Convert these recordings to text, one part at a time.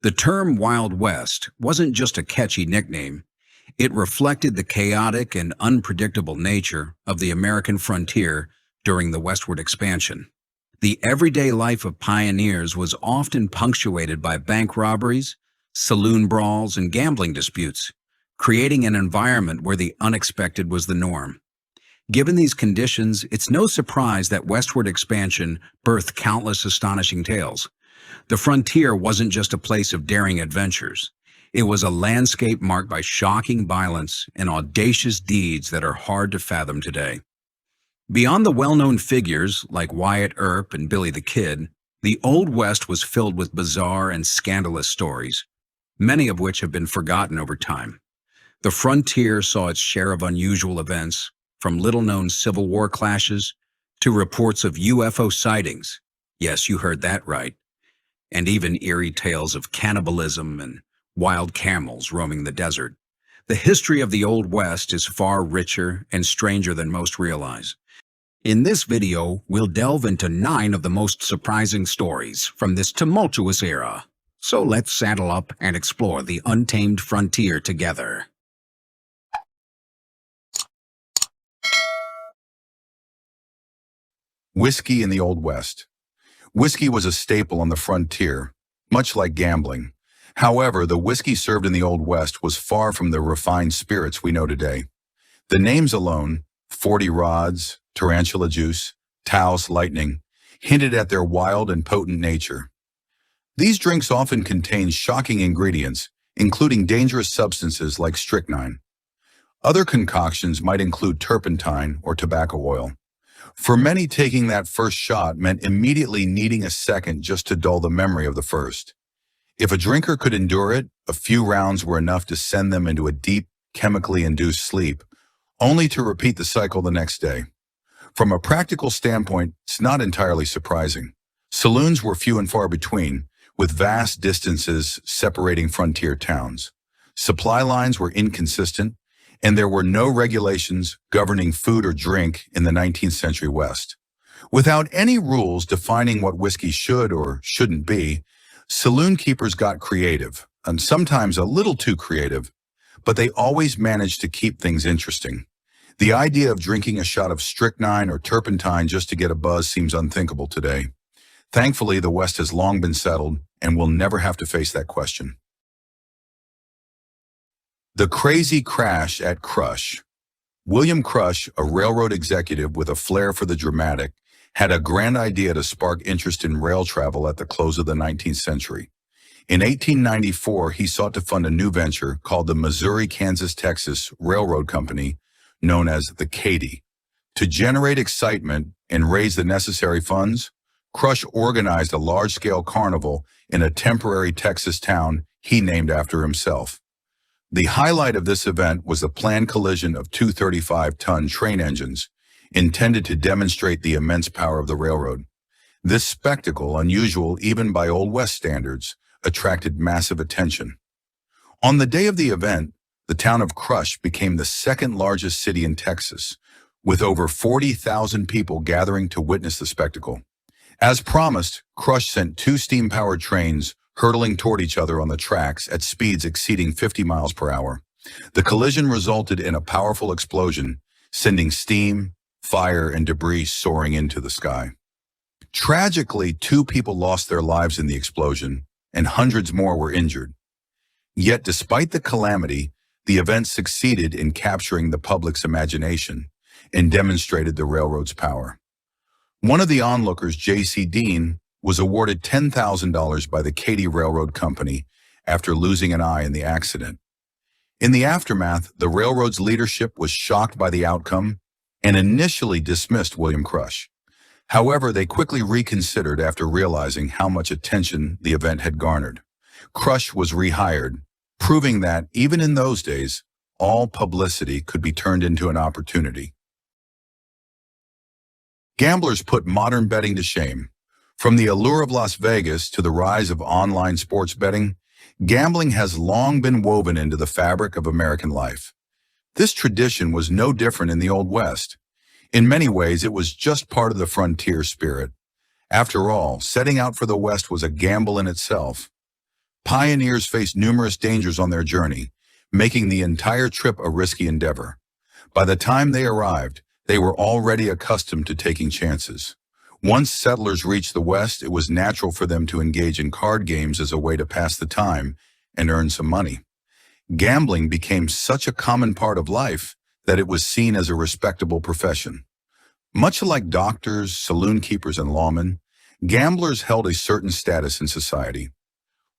The term Wild West wasn't just a catchy nickname. It reflected the chaotic and unpredictable nature of the American frontier during the westward expansion. The everyday life of pioneers was often punctuated by bank robberies, saloon brawls, and gambling disputes, creating an environment where the unexpected was the norm. Given these conditions, it's no surprise that westward expansion birthed countless astonishing tales. The frontier wasn't just a place of daring adventures. It was a landscape marked by shocking violence and audacious deeds that are hard to fathom today. Beyond the well-known figures like Wyatt Earp and Billy the Kid, the Old West was filled with bizarre and scandalous stories, many of which have been forgotten over time. The frontier saw its share of unusual events, from little-known Civil War clashes to reports of UFO sightings. Yes, you heard that right. And even eerie tales of cannibalism and wild camels roaming the desert. The history of the Old West is far richer and stranger than most realize. In this video, we'll delve into 9 of the most surprising stories from this tumultuous era. So let's saddle up and explore the untamed frontier together. Whiskey in the Old West. Whiskey was a staple on the frontier, much like gambling. However, the whiskey served in the Old West was far from the refined spirits we know today. The names alone, 40 Rods, Tarantula Juice, Taos Lightning, hinted at their wild and potent nature. These drinks often contain shocking ingredients, including dangerous substances like strychnine. Other concoctions might include turpentine or tobacco oil. For many, taking that first shot meant immediately needing a second just to dull the memory of the first. If a drinker could endure it, a few rounds were enough to send them into a deep, chemically induced sleep, only to repeat the cycle the next day. From a practical standpoint, it's not entirely surprising. Saloons were few and far between, with vast distances separating frontier towns. Supply lines were inconsistent, and there were no regulations governing food or drink in the 19th century West. Without any rules defining what whiskey should or shouldn't be, saloon keepers got creative, and sometimes a little too creative, but they always managed to keep things interesting. The idea of drinking a shot of strychnine or turpentine just to get a buzz seems unthinkable today. Thankfully, the West has long been settled and will never have to face that question. The crazy crash at Crush. William Crush, a railroad executive with a flair for the dramatic, had a grand idea to spark interest in rail travel at the close of the 19th century. In 1894, he sought to fund a new venture called the Missouri-Kansas-Texas Railroad Company, known as the Katy. To generate excitement and raise the necessary funds, Crush organized a large-scale carnival in a temporary Texas town he named after himself. The highlight of this event was the planned collision of two 35-ton train engines, intended to demonstrate the immense power of the railroad. This spectacle, unusual even by Old West standards, attracted massive attention. On the day of the event, the town of Crush became the second largest city in Texas, with over 40,000 people gathering to witness the spectacle. As promised, Crush sent 2 steam-powered trains hurtling toward each other on the tracks at speeds exceeding 50 miles per hour. The collision resulted in a powerful explosion, sending steam, fire, and debris soaring into the sky. Tragically, 2 people lost their lives in the explosion, and hundreds more were injured. Yet, despite the calamity, the event succeeded in capturing the public's imagination and demonstrated the railroad's power. One of the onlookers, J.C. Dean, was awarded $10,000 by the Katy Railroad Company after losing an eye in the accident. In the aftermath, the railroad's leadership was shocked by the outcome and initially dismissed William Crush. However, they quickly reconsidered after realizing how much attention the event had garnered. Crush was rehired, proving that, even in those days, all publicity could be turned into an opportunity. Gamblers put modern betting to shame. From the allure of Las Vegas to the rise of online sports betting, gambling has long been woven into the fabric of American life. This tradition was no different in the Old West. In many ways, it was just part of the frontier spirit. After all, setting out for the West was a gamble in itself. Pioneers faced numerous dangers on their journey, making the entire trip a risky endeavor. By the time they arrived, they were already accustomed to taking chances. Once settlers reached the West, it was natural for them to engage in card games as a way to pass the time and earn some money. Gambling became such a common part of life that it was seen as a respectable profession. Much like doctors, saloon keepers, and lawmen, gamblers held a certain status in society.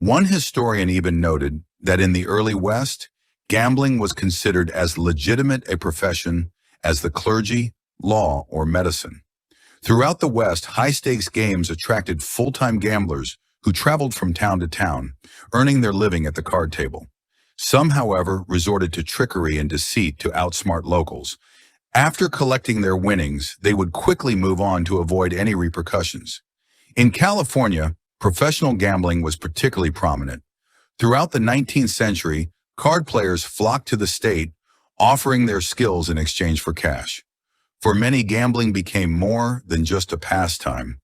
One historian even noted that in the early West, gambling was considered as legitimate a profession as the clergy, law, or medicine. Throughout the West, high-stakes games attracted full-time gamblers who traveled from town to town, earning their living at the card table. Some, however, resorted to trickery and deceit to outsmart locals. After collecting their winnings, they would quickly move on to avoid any repercussions. In California, professional gambling was particularly prominent. Throughout the 19th century, card players flocked to the state, offering their skills in exchange for cash. For many, gambling became more than just a pastime.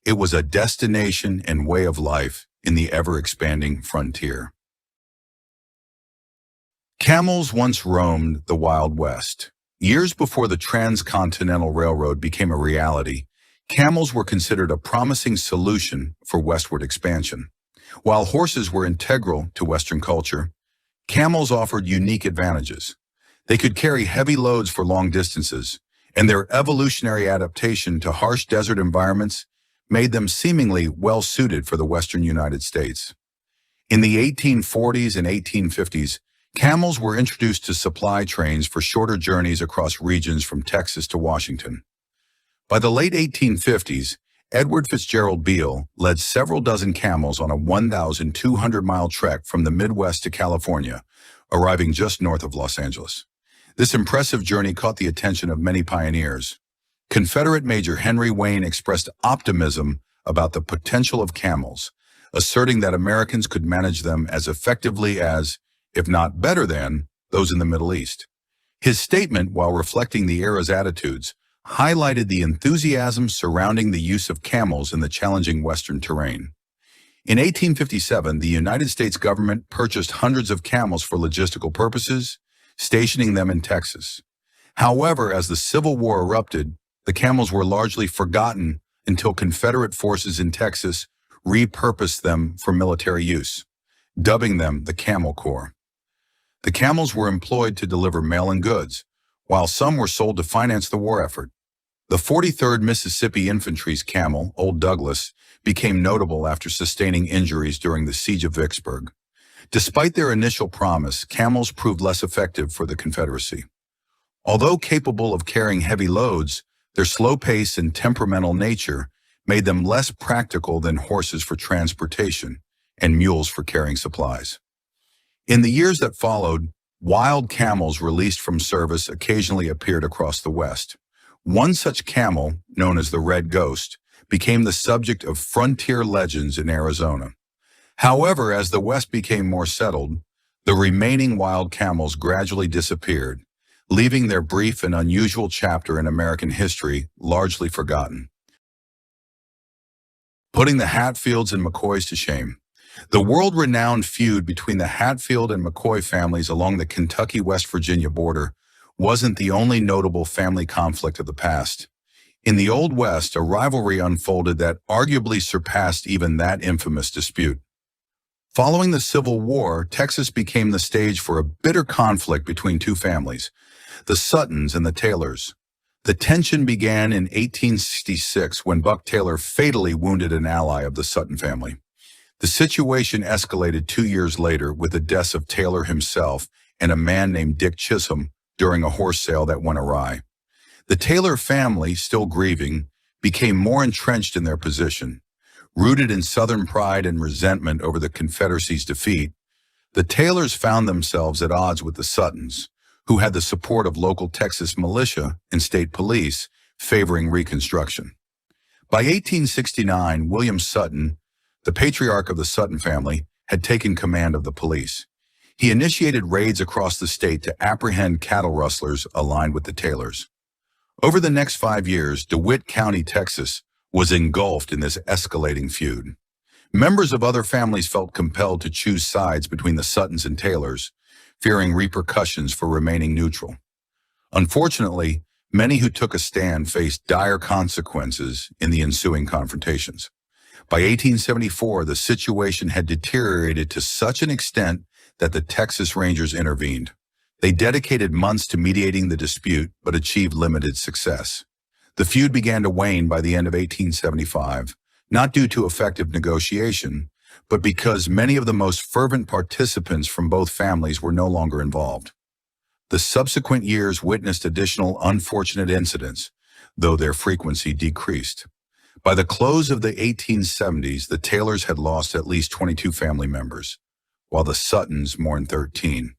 It was a destination and way of life in the ever-expanding frontier. Camels once roamed the Wild West. Years before the Transcontinental Railroad became a reality, camels were considered a promising solution for westward expansion. While horses were integral to Western culture, camels offered unique advantages. They could carry heavy loads for long distances, and their evolutionary adaptation to harsh desert environments made them seemingly well-suited for the western United States. In the 1840s and 1850s, camels were introduced to supply trains for shorter journeys across regions from Texas to Washington. By the late 1850s, Edward Fitzgerald Beale led several dozen camels on a 1,200-mile trek from the Midwest to California, arriving just north of Los Angeles. This impressive journey caught the attention of many pioneers. Confederate Major Henry Wayne expressed optimism about the potential of camels, asserting that Americans could manage them as effectively as, if not better than, those in the Middle East. His statement, while reflecting the era's attitudes, highlighted the enthusiasm surrounding the use of camels in the challenging Western terrain. In 1857, the United States government purchased hundreds of camels for logistical purposes, stationing them in Texas. However, as the Civil War erupted, the camels were largely forgotten until Confederate forces in Texas repurposed them for military use, dubbing them the Camel Corps. The camels were employed to deliver mail and goods, while some were sold to finance the war effort. The 43rd Mississippi Infantry's camel, Old Douglas, became notable after sustaining injuries during the Siege of Vicksburg. Despite their initial promise, camels proved less effective for the Confederacy. Although capable of carrying heavy loads, their slow pace and temperamental nature made them less practical than horses for transportation and mules for carrying supplies. In the years that followed, wild camels released from service occasionally appeared across the West. One such camel, known as the Red Ghost, became the subject of frontier legends in Arizona. However, as the West became more settled, the remaining wild camels gradually disappeared, leaving their brief and unusual chapter in American history largely forgotten. Putting the Hatfields and McCoys to shame. The world-renowned feud between the Hatfield and McCoy families along the Kentucky-West Virginia border wasn't the only notable family conflict of the past. In the Old West, a rivalry unfolded that arguably surpassed even that infamous dispute. Following the Civil War, Texas became the stage for a bitter conflict between two families, the Suttons and the Taylors. The tension began in 1866 when Buck Taylor fatally wounded an ally of the Sutton family. The situation escalated 2 years later with the deaths of Taylor himself and a man named Dick Chisholm during a horse sale that went awry. The Taylor family, still grieving, became more entrenched in their position. Rooted in Southern pride and resentment over the Confederacy's defeat, the Taylors found themselves at odds with the Suttons, who had the support of local Texas militia and state police favoring Reconstruction. By 1869, William Sutton, the patriarch of the Sutton family, had taken command of the police. He initiated raids across the state to apprehend cattle rustlers aligned with the Taylors. Over the next 5 years, DeWitt County, Texas, was engulfed in this escalating feud. Members of other families felt compelled to choose sides between the Suttons and Taylors, fearing repercussions for remaining neutral. Unfortunately, many who took a stand faced dire consequences in the ensuing confrontations. By 1874, the situation had deteriorated to such an extent that the Texas Rangers intervened. They dedicated months to mediating the dispute, but achieved limited success. The feud began to wane by the end of 1875, not due to effective negotiation, but because many of the most fervent participants from both families were no longer involved. The subsequent years witnessed additional unfortunate incidents, though their frequency decreased. By the close of the 1870s, the Taylors had lost at least 22 family members, while the Suttons mourned 13.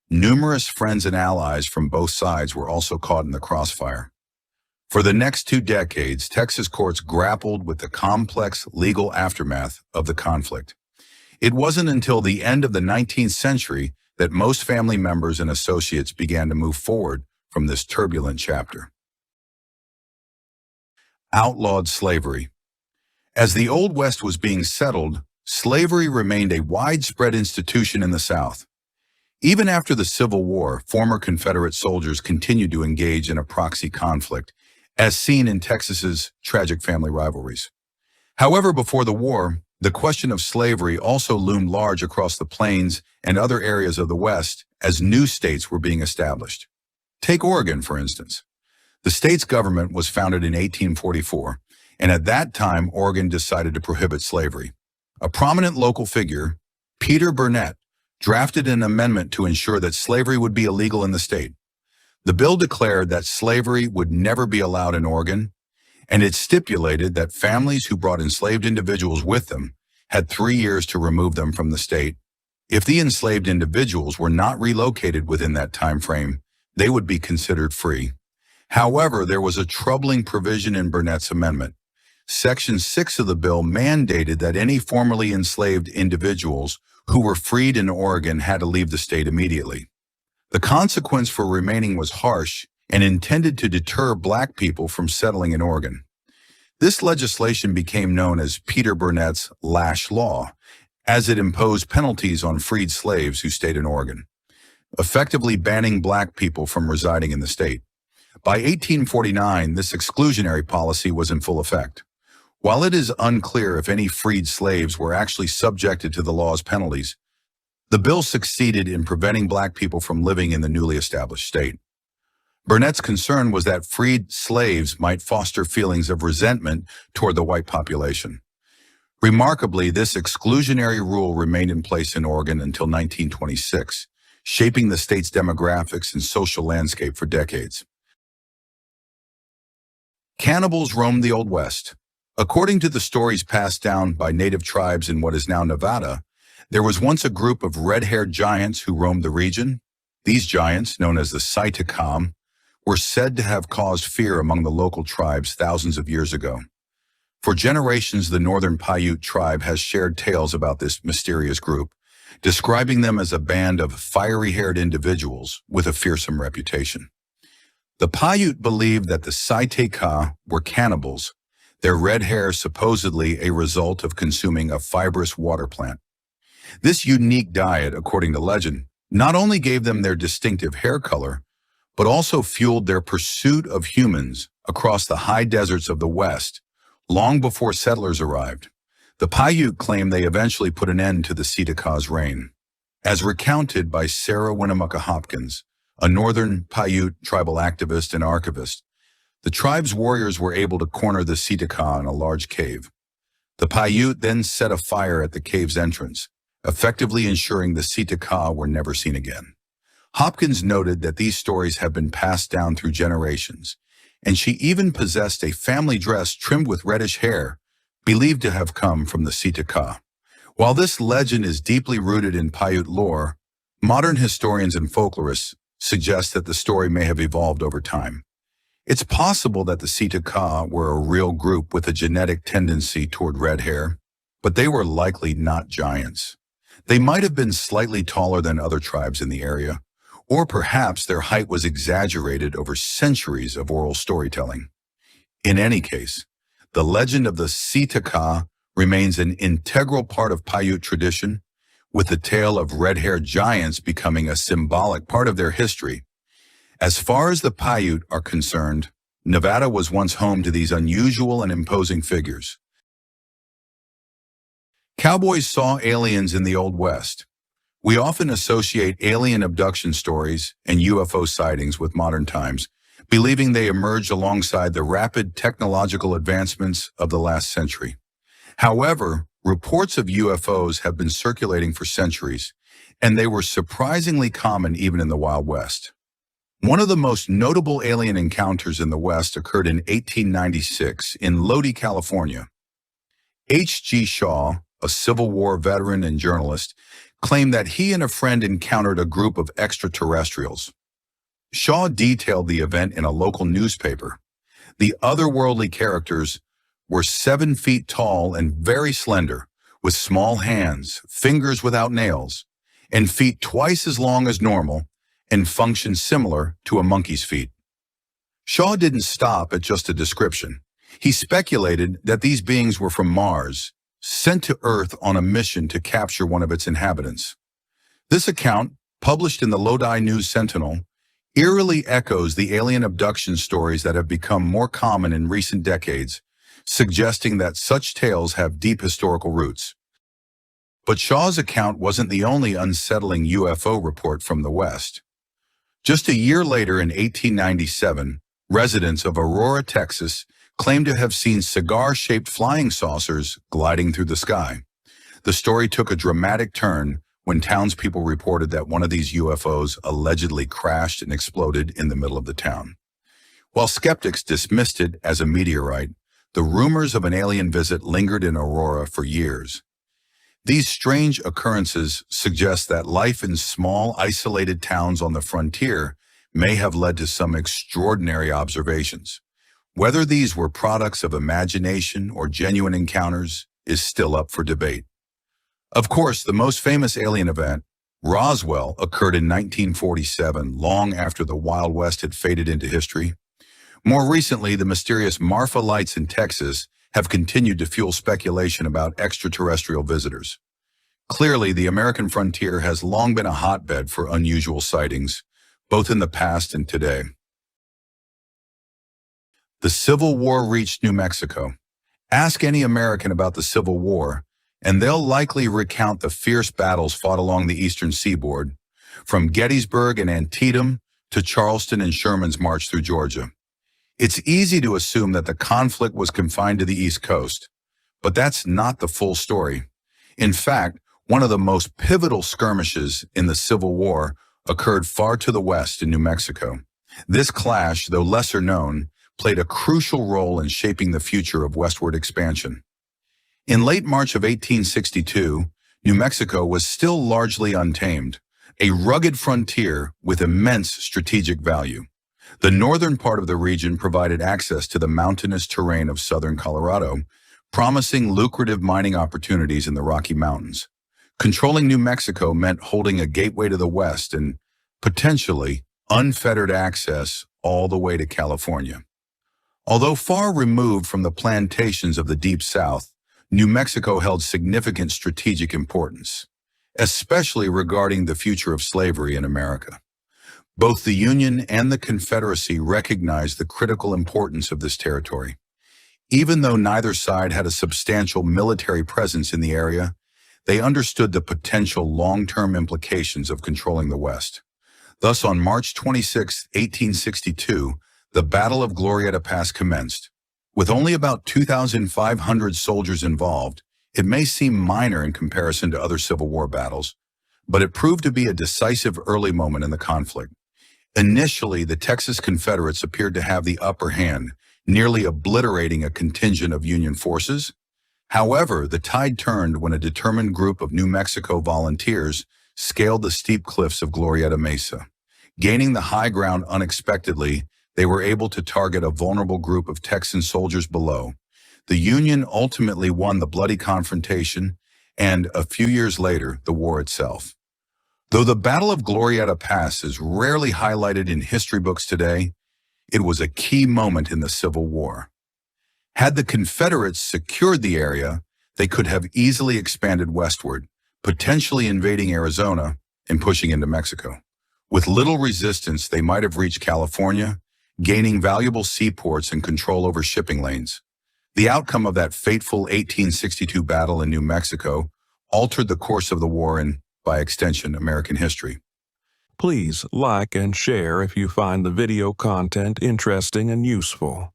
Numerous friends and allies from both sides were also caught in the crossfire. For the next 2 decades, Texas courts grappled with the complex legal aftermath of the conflict. It wasn't until the end of the 19th century that most family members and associates began to move forward from this turbulent chapter. Outlawed slavery. As the Old West was being settled, slavery remained a widespread institution in the South. Even after the Civil War, former Confederate soldiers continued to engage in a proxy conflict, as seen in Texas's tragic family rivalries. However, before the war, the question of slavery also loomed large across the plains and other areas of the West as new states were being established. Take Oregon, for instance. The state's government was founded in 1844, and at that time, Oregon decided to prohibit slavery. A prominent local figure, Peter Burnett, drafted an amendment to ensure that slavery would be illegal in the state. The bill declared that slavery would never be allowed in Oregon, and it stipulated that families who brought enslaved individuals with them had 3 years to remove them from the state. If the enslaved individuals were not relocated within that time frame, they would be considered free. However, there was a troubling provision in Burnett's amendment. Section 6 of the bill mandated that any formerly enslaved individuals who were freed in Oregon had to leave the state immediately. The consequence for remaining was harsh and intended to deter Black people from settling in Oregon. This legislation became known as Peter Burnett's Lash Law, as it imposed penalties on freed slaves who stayed in Oregon, effectively banning Black people from residing in the state. By 1849, this exclusionary policy was in full effect. While it is unclear if any freed slaves were actually subjected to the law's penalties, the bill succeeded in preventing Black people from living in the newly established state. Burnett's concern was that freed slaves might foster feelings of resentment toward the white population. Remarkably, this exclusionary rule remained in place in Oregon until 1926, shaping the state's demographics and social landscape for decades. Cannibals roamed the Old West. According to the stories passed down by native tribes in what is now Nevada, there was once a group of red-haired giants who roamed the region. These giants, known as the Saitakam, were said to have caused fear among the local tribes thousands of years ago. For generations, the Northern Paiute tribe has shared tales about this mysterious group, describing them as a band of fiery-haired individuals with a fearsome reputation. The Paiute believed that the Saitaka were cannibals, their red hair supposedly a result of consuming a fibrous water plant. This unique diet, according to legend, not only gave them their distinctive hair color, but also fueled their pursuit of humans across the high deserts of the West, long before settlers arrived. The Paiute claim they eventually put an end to the Sitaka's reign. As recounted by Sarah Winnemucca Hopkins, a Northern Paiute tribal activist and archivist, the tribe's warriors were able to corner the Sitaka in a large cave. The Paiute then set a fire at the cave's entrance, effectively ensuring the Sitaka were never seen again. Hopkins noted that these stories have been passed down through generations, and she even possessed a family dress trimmed with reddish hair, believed to have come from the Sitaka. While this legend is deeply rooted in Paiute lore, modern historians and folklorists suggest that the story may have evolved over time. It's possible that the Sitaka were a real group with a genetic tendency toward red hair, but they were likely not giants. They might have been slightly taller than other tribes in the area, or perhaps their height was exaggerated over centuries of oral storytelling. In any case, the legend of the Sitaka remains an integral part of Paiute tradition, with the tale of red-haired giants becoming a symbolic part of their history. As far as the Paiute are concerned, Nevada was once home to these unusual and imposing figures. Cowboys saw aliens in the Old West. We often associate alien abduction stories and UFO sightings with modern times, believing they emerged alongside the rapid technological advancements of the last century. However, reports of UFOs have been circulating for centuries, and they were surprisingly common even in the Wild West. One of the most notable alien encounters in the West occurred in 1896 in Lodi, California. H.G. Shaw, a Civil War veteran and journalist, claimed that he and a friend encountered a group of extraterrestrials. Shaw detailed the event in a local newspaper. The otherworldly characters were 7 feet tall and very slender, with small hands, fingers without nails, and feet twice as long as normal, and function similar to a monkey's feet. Shaw didn't stop at just a description. He speculated that these beings were from Mars, sent to Earth on a mission to capture one of its inhabitants. This account, published in the Lodi News Sentinel, eerily echoes the alien abduction stories that have become more common in recent decades, suggesting that such tales have deep historical roots. But Shaw's account wasn't the only unsettling UFO report from the West. Just a year later, in 1897, residents of Aurora, Texas, claimed to have seen cigar-shaped flying saucers gliding through the sky. The story took a dramatic turn when townspeople reported that one of these UFOs allegedly crashed and exploded in the middle of the town. While skeptics dismissed it as a meteorite, the rumors of an alien visit lingered in Aurora for years. These strange occurrences suggest that life in small, isolated towns on the frontier may have led to some extraordinary observations. Whether these were products of imagination or genuine encounters is still up for debate. Of course, the most famous alien event, Roswell, occurred in 1947, long after the Wild West had faded into history. More recently, the mysterious Marfa lights in Texas have continued to fuel speculation about extraterrestrial visitors. Clearly, the American frontier has long been a hotbed for unusual sightings, both in the past and today. The Civil War reached New Mexico. Ask any American about the Civil War, and they'll likely recount the fierce battles fought along the eastern seaboard, from Gettysburg and Antietam to Charleston and Sherman's march through Georgia. It's easy to assume that the conflict was confined to the East Coast, but that's not the full story. In fact, one of the most pivotal skirmishes in the Civil War occurred far to the west in New Mexico. This clash, though lesser known, played a crucial role in shaping the future of westward expansion. In late March of 1862, New Mexico was still largely untamed, a rugged frontier with immense strategic value. The northern part of the region provided access to the mountainous terrain of southern Colorado, promising lucrative mining opportunities in the Rocky Mountains. Controlling New Mexico meant holding a gateway to the west and, potentially, unfettered access all the way to California. Although far removed from the plantations of the Deep South, New Mexico held significant strategic importance, especially regarding the future of slavery in America. Both the Union and the Confederacy recognized the critical importance of this territory. Even though neither side had a substantial military presence in the area, they understood the potential long-term implications of controlling the West. Thus, on March 26, 1862, the Battle of Glorieta Pass commenced. With only about 2,500 soldiers involved, it may seem minor in comparison to other Civil War battles, but it proved to be a decisive early moment in the conflict. Initially, the Texas Confederates appeared to have the upper hand, nearly obliterating a contingent of Union forces. However, the tide turned when a determined group of New Mexico volunteers scaled the steep cliffs of Glorieta Mesa. Gaining the high ground unexpectedly, they were able to target a vulnerable group of Texan soldiers below. The Union ultimately won the bloody confrontation and, a few years later, the war itself. Though the Battle of Glorieta Pass is rarely highlighted in history books today, it was a key moment in the Civil War. Had the Confederates secured the area, They could have easily expanded westward, potentially invading Arizona and pushing into Mexico. With little resistance, they might have reached California, gaining valuable seaports and control over shipping lanes. The outcome of that fateful 1862 battle in New Mexico altered the course of the war and, by extension, American history. Please like and share if you find the video content interesting and useful.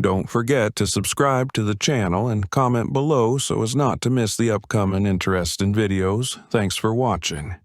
Don't forget to subscribe to the channel and comment below so as not to miss the upcoming interesting videos. Thanks for watching.